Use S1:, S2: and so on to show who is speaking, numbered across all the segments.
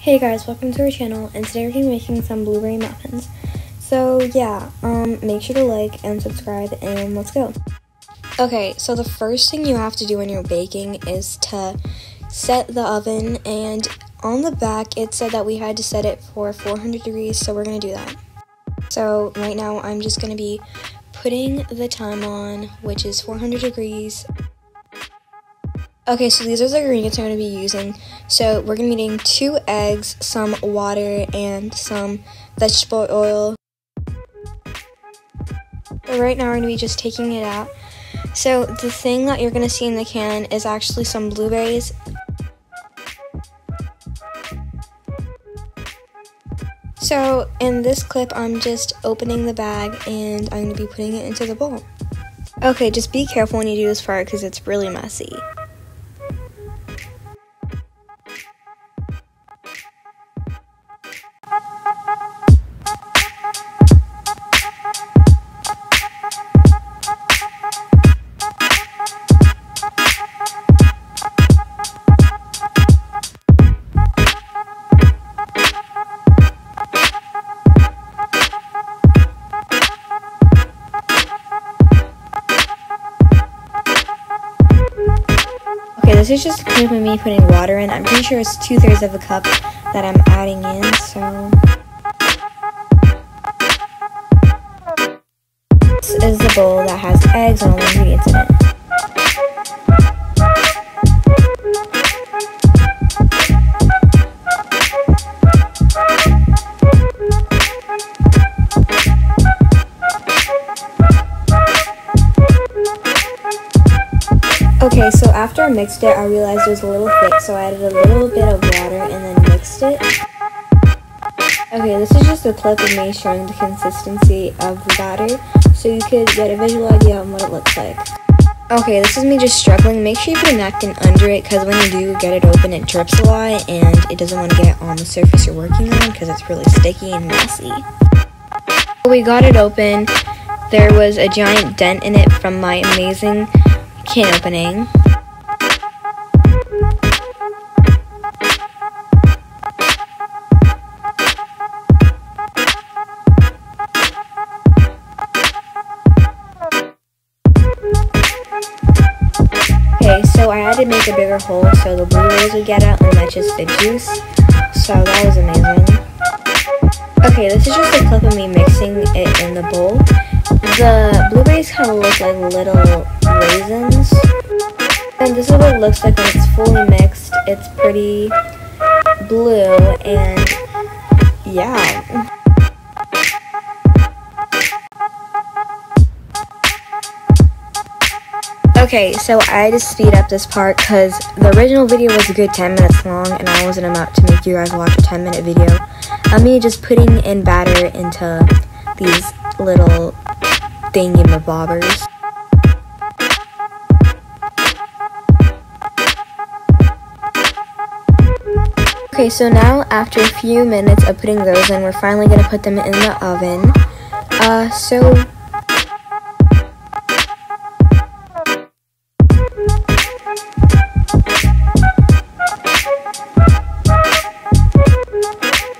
S1: Hey guys, welcome to our channel, and today we're going to be making some blueberry muffins. So yeah, make sure to like and subscribe, and let's go. Okay, so the first thing you have to do when you're baking is to set the oven, and on the back it said that we had to set it for 400 degrees, so we're going to do that. So right now I'm just going to be putting the time on, which is 400 degrees. Okay, so these are the ingredients I'm going to be using. So we're going to be needing 2 eggs, some water, and some vegetable oil. So right now we're going to be just taking it out. So the thing that you're going to see in the can is actually some blueberries. So in this clip, I'm just opening the bag and I'm going to be putting it into the bowl. Okay, just be careful when you do this part because it's really messy. Okay, this is just a clip of me putting water in. I'm pretty sure it's 2/3 of a cup that I'm adding in, so. This is the bowl that has eggs and all the ingredients in it. Okay, so after I mixed it, I realized it was a little thick, so I added a little bit of water and then mixed it. Okay, this is just a clip of me showing the consistency of the batter, so you could get a visual idea on what it looks like. Okay, this is me just struggling. Make sure you put a napkin under it, because when you do get it open, it drips a lot, and it doesn't want to get on the surface you're working on, because it's really sticky and messy. We got it open. There was a giant dent in it from my amazing can opening. Okay, so I had to make a bigger hole so the blueberries would get out and not just the juice. So that was amazing. Okay, this is just a clip of me mixing it in the bowl. The blueberries kind of look like little raisins, and this is what it looks like when it's fully mixed. It's pretty blue, and yeah. Okay, so I had to speed up this part because the original video was a good 10 minutes long, and I wasn't about to make you guys watch a 10-minute video of me just putting in batter into these little thingy-mabobbers. Okay, so now after a few minutes of putting those in, we're finally going to put them in the oven.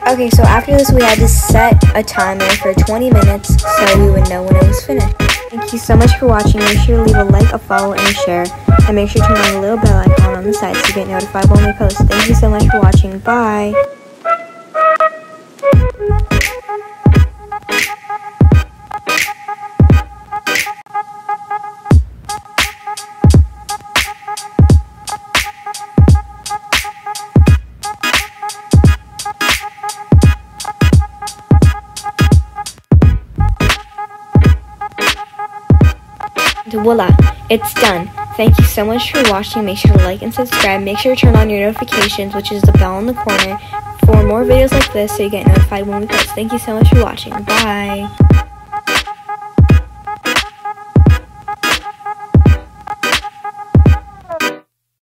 S1: Okay, so after this we had to set a timer for 20 minutes so we would know when it was finished. Thank you so much for watching. Make sure to leave a like, a follow, and a share. And make sure to turn on the little bell icon on the side so you get notified when we post. Thank you so much for watching. Bye! Voila, it's done. Thank you so much for watching. Make sure to like and subscribe. Make sure to turn on your notifications, which is the bell in the corner, for more videos like this so you get notified when we post. Thank you so much for watching. Bye.